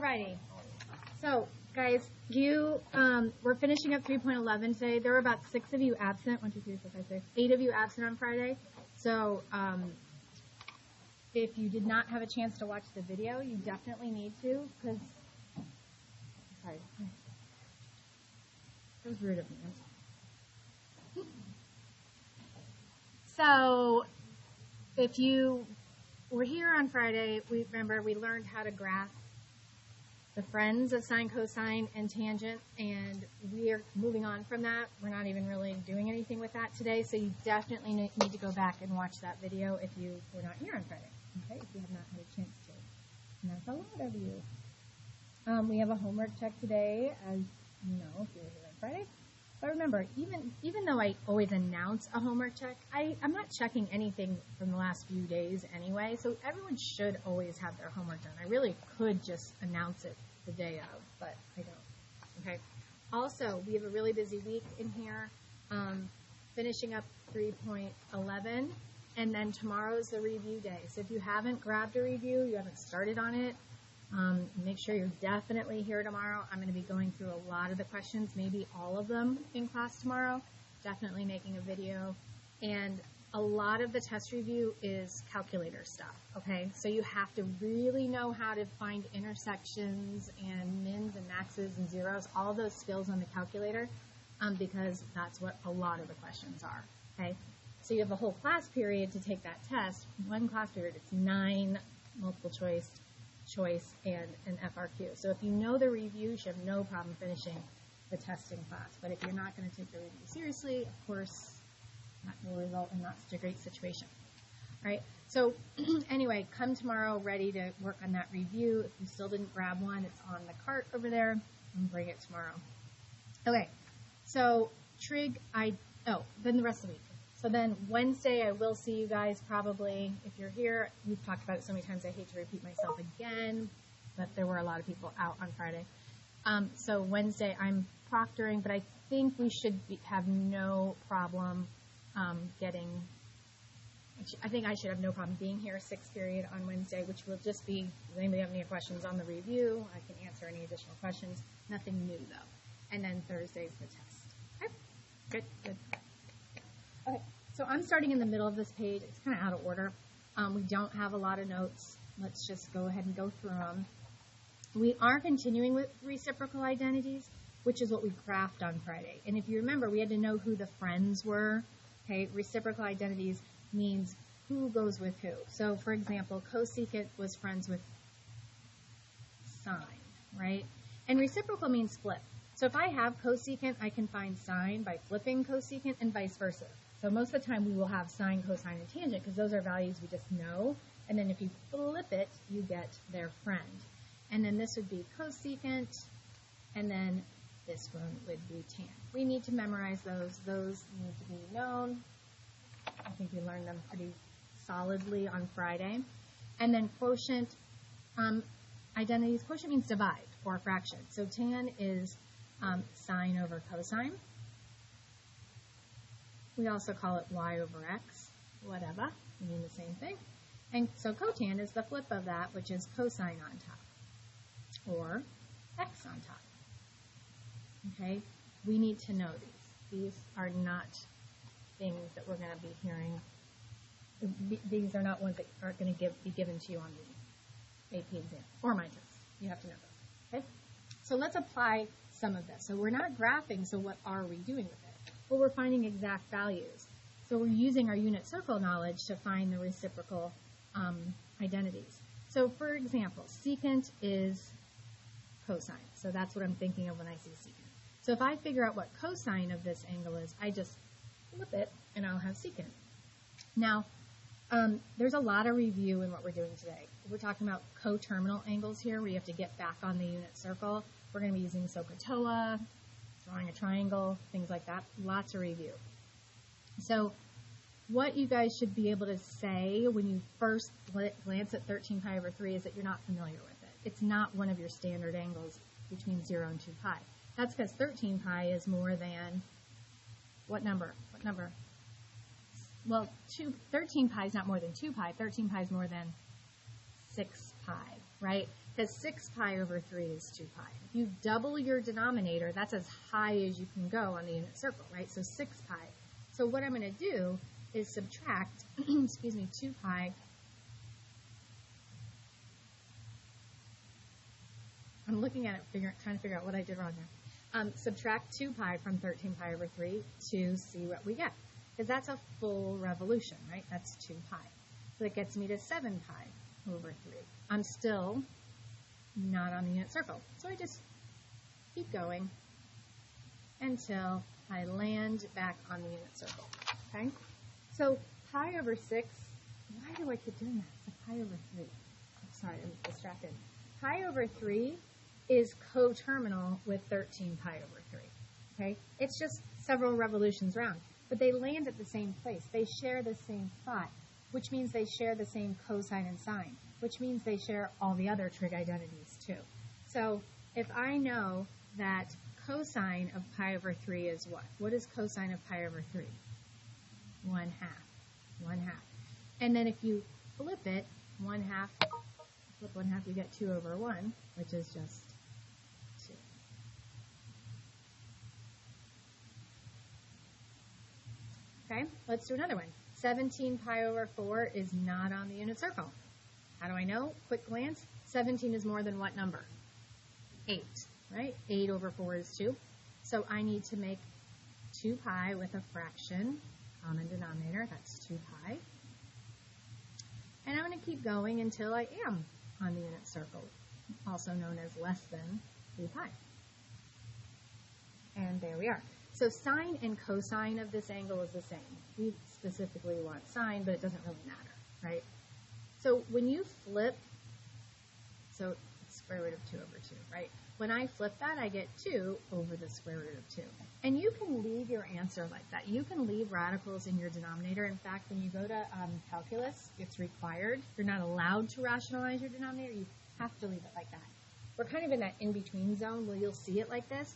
Alrighty. So, guys, you we're finishing up 3.11 today. There were about 6 of you absent. 1, 2, 3, 4, 5, 6. 8 of you absent on Friday. So, if you did not have a chance to watch the video, you definitely need to, because sorry, that was rude of me. So, if you were here on Friday, we learned how to graph the friends of sine, cosine, and tangent, and we are moving on from that. We're not even really doing anything with that today, so you definitely need to go back and watch that video if you were not here on Friday, okay, if you have not had a chance to. And that's a lot of you. We have a homework check today, as you know, if you were here on Friday. But remember, even though I always announce a homework check, I'm not checking anything from the last few days anyway, so everyone should always have their homework done. I really could just announce it the day of, but I don't. Okay. Also, we have a really busy week in here, finishing up 3.11, and then tomorrow is the review day. So if you haven't grabbed a review, you haven't started on it, make sure you're definitely here tomorrow. I'm going to be going through a lot of the questions, maybe all of them in class tomorrow. Definitely making a video. And a lot of the test review is calculator stuff, okay? So you have to really know how to find intersections and mins and maxes and zeros, all those skills on the calculator, because that's what a lot of the questions are, okay? So you have a whole class period to take that test. One class period, it's 9 multiple choice, and an FRQ. So if you know the review, you should have no problem finishing the testing class. But if you're not going to take the review seriously, of course, that will result in not such a great situation. All right. So anyway, come tomorrow ready to work on that review. If you still didn't grab one, it's on the cart over there, and bring it tomorrow. Okay. So trig, then the rest of the week. So then Wednesday, I will see you guys probably. If you're here, we've talked about it so many times, I hate to repeat myself again, but there were a lot of people out on Friday. So Wednesday, I'm proctoring, but I think we should have no problem I think I should have no problem being here 6th period on Wednesday, which will just be, does anybody have any questions on the review? I can answer any additional questions. Nothing new, though. And then Thursday's the test. Okay, good. Okay, so I'm starting in the middle of this page. It's kind of out of order. We don't have a lot of notes. Let's just go ahead and go through them. We are continuing with reciprocal identities, which is what we graphed on Friday. And if you remember, we had to know who the friends were. Okay, reciprocal identities means who goes with who. So, for example, cosecant was friends with sine, right? And reciprocal means flip. So if I have cosecant, I can find sine by flipping cosecant and vice versa. So most of the time we will have sine, cosine, and tangent because those are values we just know. And then if you flip it, you get their friend. And then this would be cosecant, and then this one would be tan. We need to memorize those. Those need to be known. I think we learned them pretty solidly on Friday. And then quotient identities. Quotient means divide or fraction. So tan is sine over cosine. We also call it y over x, whatever. We mean the same thing. And so cotan is the flip of that, which is cosine on top, or x on top. Okay? We need to know these. These are not things that we're going to be hearing. These are not ones that are going to be given to you on the AP exam, or my test. You have to know those. Okay? So let's apply some of this. So we're not graphing, so what are we doing with it? Well, we're finding exact values. So we're using our unit circle knowledge to find the reciprocal identities. So for example, secant is cosine. So that's what I'm thinking of when I see secant. So if I figure out what cosine of this angle is, I just flip it and I'll have secant. Now, there's a lot of review in what we're doing today. We're talking about coterminal angles here where you have to get back on the unit circle. We're going to be using SOHCAHTOA, drawing a triangle, things like that. Lots of review. So what you guys should be able to say when you first glance at 13 pi over 3 is that you're not familiar with it. It's not one of your standard angles between 0 and 2 pi. That's because 13 pi is more than, what number? What number? Well, 13 pi is not more than 2 pi. 13 pi is more than 6 pi, right? because 6 pi over 3 is 2 pi. If you double your denominator, that's as high as you can go on the unit circle, right? So 6 pi. So what I'm going to do is subtract, excuse me, 2 pi. I'm looking at it, trying to figure out what I did wrong there. Subtract 2 pi from 13 pi over 3 to see what we get. Because that's a full revolution, right? That's 2 pi. So that gets me to 7 pi over 3. I'm still not on the unit circle. So I just keep going until I land back on the unit circle, okay? So pi over 6, why do I keep doing that? It's a pi over 3. I'm sorry, I'm distracted. Pi over 3 is coterminal with 13 pi over 3, okay? It's just several revolutions round, but they land at the same place. They share the same spot, which means they share the same cosine and sine, which means they share all the other trig identities too. So if I know that cosine of pi over 3 is what? What is cosine of pi over 3? 1/2. 1/2. And then if you flip it, 1/2, flip 1/2, you get 2 over 1, which is just 2. Okay, let's do another one. 17 pi over 4 is not on the unit circle. How do I know? Quick glance. 17 is more than what number? 8, right? 8 over 4 is 2. So I need to make 2 pi with a fraction, common denominator, that's 2 pi. And I'm going to keep going until I am on the unit circle, also known as less than 3 pi. And there we are. So sine and cosine of this angle is the same. We specifically want sine, but it doesn't really matter, right? So when you flip, so it's square root of 2 over 2, right? When I flip that, I get 2 over the square root of 2. And you can leave your answer like that. You can leave radicals in your denominator. In fact, when you go to calculus, it's required. You're not allowed to rationalize your denominator. You have to leave it like that. We're kind of in that in-between zone where you'll see it like this,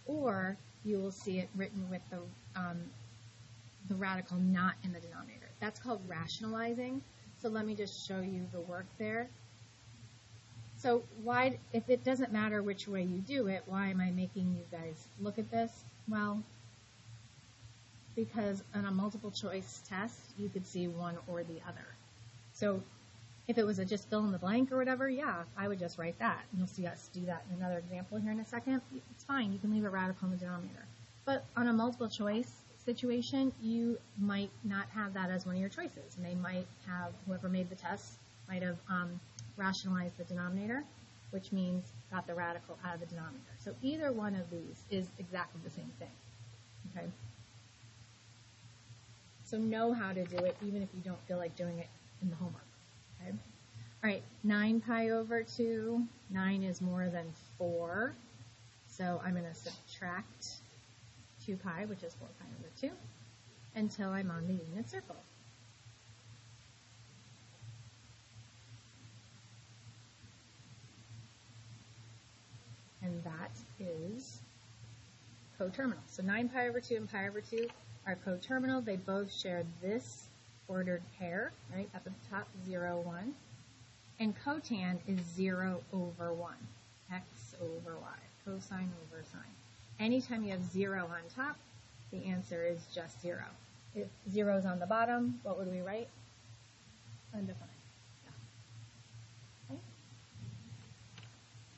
or you will see it written with the radical not in the denominator. That's called rationalizing. So let me just show you the work there. So why, if it doesn't matter which way you do it, why am I making you guys look at this? Well, because on a multiple choice test, you could see one or the other. So if it was a just fill in the blank or whatever, yeah, I would just write that. And you'll see us do that in another example here in a second. It's fine, you can leave a radical in the denominator. But on a multiple choice situation, you might not have that as one of your choices. And they might have, whoever made the test might have rationalized the denominator, which means got the radical out of the denominator. So either one of these is exactly the same thing, okay? So know how to do it, even if you don't feel like doing it in the homework, okay? All right, 9 pi over 2, 9 is more than 4, so I'm going to subtract 2 pi, which is 4 pi over 2, until I'm on the unit circle. And that is coterminal. So 9 pi over 2 and pi over 2 are coterminal. They both share this ordered pair, right, up at the top, 0, 1. And cotan is 0 over 1, x over y, cosine over sine. Anytime you have 0 on top, the answer is just 0. If 0 is on the bottom, what would we write? Undefined.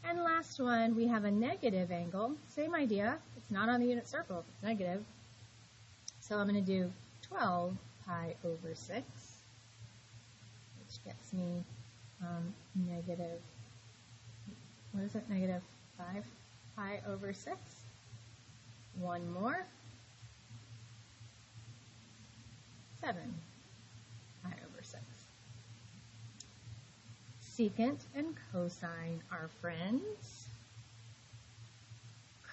And last one, we have a negative angle. Same idea. It's not on the unit circle if it's negative. So I'm going to do 12 pi over 6, which gets me negative, what is it, negative 5 pi over 6. One more. 7 pi over 6. Secant and cosine are friends.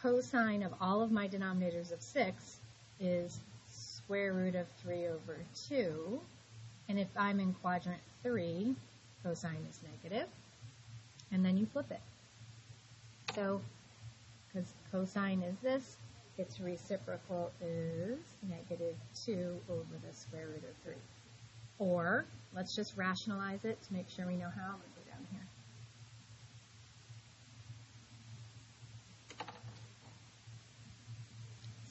Cosine of all of my denominators of 6 is square root of 3 over 2. And if I'm in quadrant 3, cosine is negative. And then you flip it. So, because cosine is this, its reciprocal is negative 2 over the square root of 3. Or, let's just rationalize it to make sure we know how. I'm going to go down here.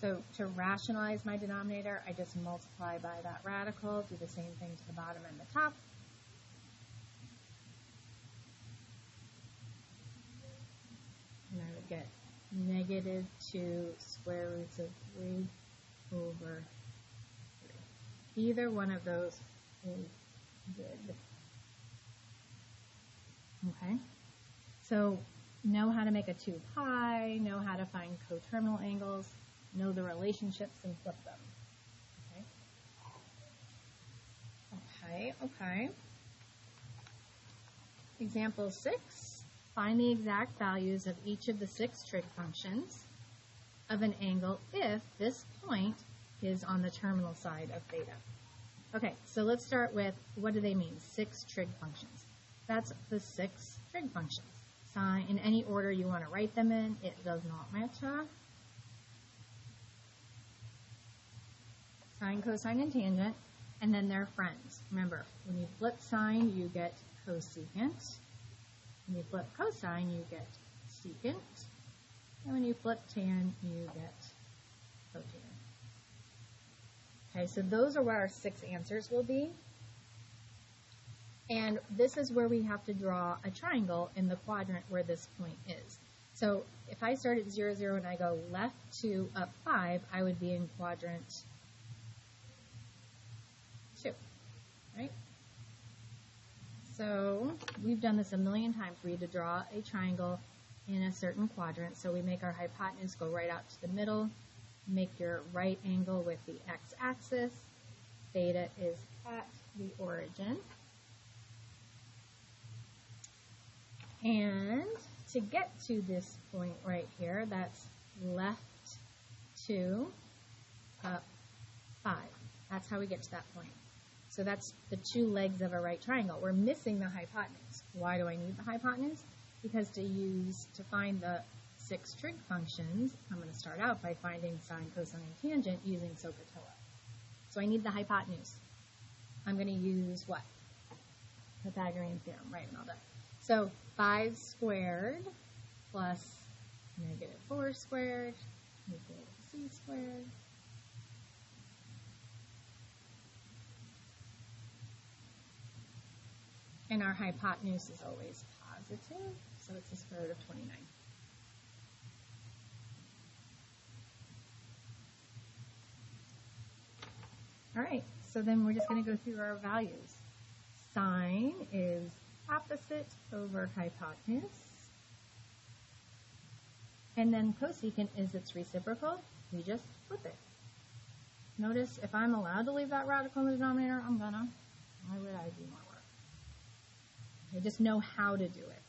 So to rationalize my denominator, I just multiply by that radical, do the same thing to the bottom and the top. And I would get negative 2 square roots of 3 over 3. Either one of those is good. Okay, so know how to make a 2 pi, know how to find coterminal angles, know the relationships and flip them. Okay. Example 6, find the exact values of each of the 6 trig functions of an angle if this point is on the terminal side of theta. Okay, so let's start with, what do they mean? 6 trig functions. That's the 6 trig functions. Sine, in any order you want to write them in, it does not matter. Sine, cosine, and tangent, and then they're friends. Remember, when you flip sine, you get cosecant. When you flip cosine, you get secant. And when you flip tan, you get cotangent. Okay, so those are where our 6 answers will be. And this is where we have to draw a triangle in the quadrant where this point is. So if I start at 0, 0, and I go left 2, up 5, I would be in quadrant 2, right? So we've done this a million times. We need to draw a triangle in a certain quadrant. So we make our hypotenuse go right out to the middle, make your right angle with the x-axis. Theta is at the origin. And to get to this point right here, that's left 2, up 5. That's how we get to that point. So that's the 2 legs of a right triangle. We're missing the hypotenuse. Why do I need the hypotenuse? Because to find the 6 trig functions, I'm going to start out by finding sine, cosine, and tangent using SOHCAHTOA. So I need the hypotenuse. I'm going to use what? Pythagorean theorem, right, and all that. So 5 squared plus negative 4 squared equals c squared. And our hypotenuse is always positive, so it's the square root of 29. All right, so then we're just going to go through our values. Sine is opposite over hypotenuse. And then cosecant is its reciprocal. We just flip it. Notice if I'm allowed to leave that radical in the denominator, I'm gonna. Why would I do more work? Okay, just know how to do it.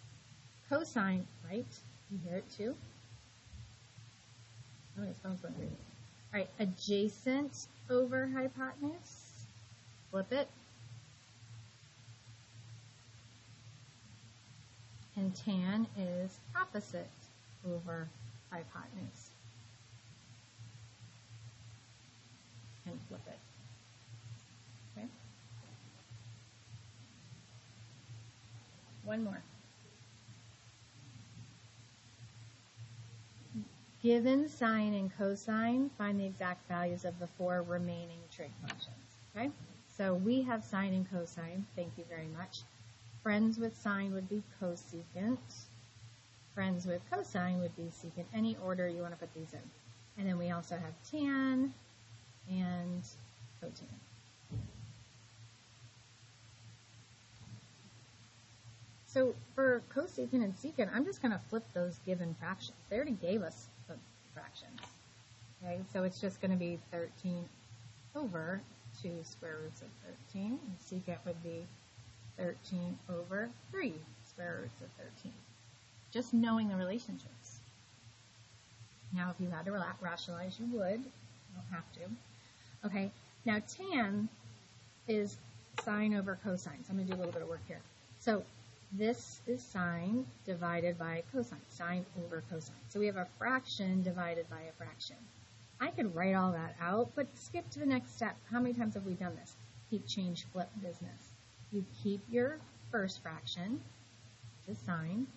Cosine, right? You hear it too? Oh, his phone's going crazy. All right, adjacent over hypotenuse. Flip it. And tan is opposite over hypotenuse. And flip it. Okay? One more. Given sine and cosine, find the exact values of the 4 remaining trig functions. Okay? So we have sine and cosine. Thank you very much. Friends with sine would be cosecant. Friends with cosine would be secant. Any order you want to put these in. And then we also have tan and cotangent. So for cosecant and secant, I'm just going to flip those given fractions. They already gave us the fractions. Okay, so it's just going to be 13 over 2 square roots of 13. And secant would be 13 over 3 square roots of 13. Just knowing the relationships. Now, if you had to rationalize, you would. You don't have to. Okay, now tan is sine over cosine. So I'm going to do a little bit of work here. So this is sine divided by cosine. Sine over cosine. So we have a fraction divided by a fraction. I could write all that out, but skip to the next step. How many times have we done this? Keep, change, flip business. You keep your first fraction to sine,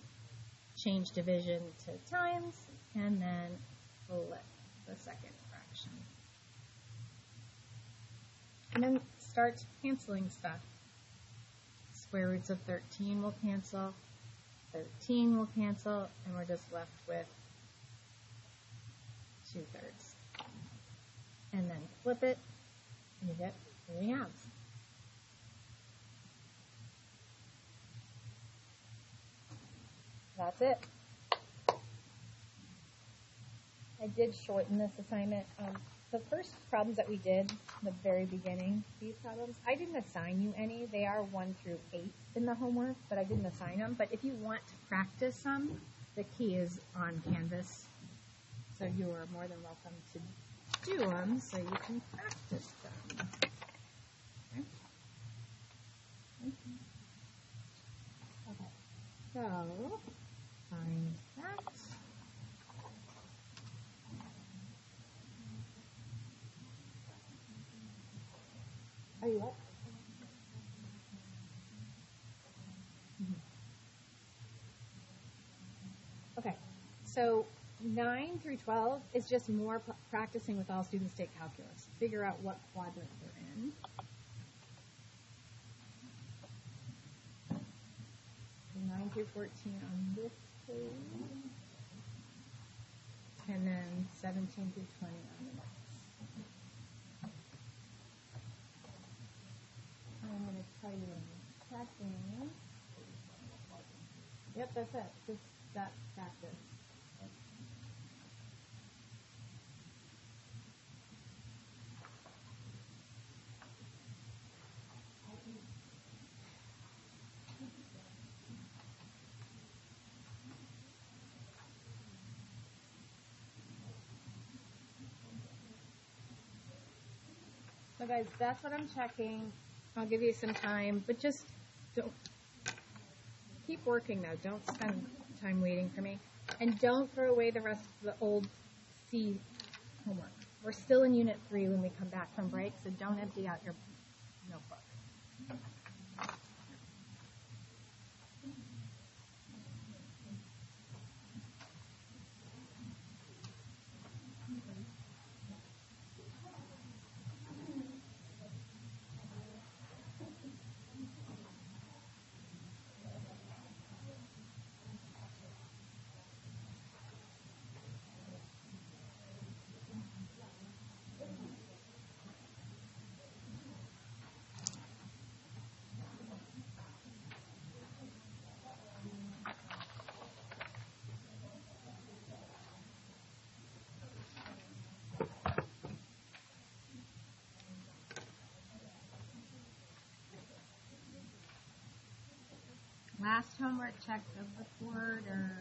change division to times, and then flip the second fraction. fraction. And then start canceling stuff. Square roots of 13 will cancel, 13 will cancel, and we're just left with 2/3. And then flip it, and you get 3/2. That's it. I did shorten this assignment. The first problems that we did, the very beginning, these problems, I didn't assign you any. They are 1 through 8 in the homework, but I didn't assign them. But if you want to practice some, the key is on Canvas. So you are more than welcome to do them so you can practice them. Okay. So, find that. Are you up? Okay, so 9 through 12 is just more practicing with all students take calculus. Figure out what quadrant they're in. So 9 through 14 on this page. And then 17 through 20 on the next. I'm going to tell you in checking. Yep, that's it. Just that practice. So guys, that's what I'm checking. I'll give you some time, but just don't keep working though. Don't spend time waiting for me. And don't throw away the rest of the old C homework. We're still in Unit 3 when we come back from break, so don't empty out your notebook. Last homework check of the quarter.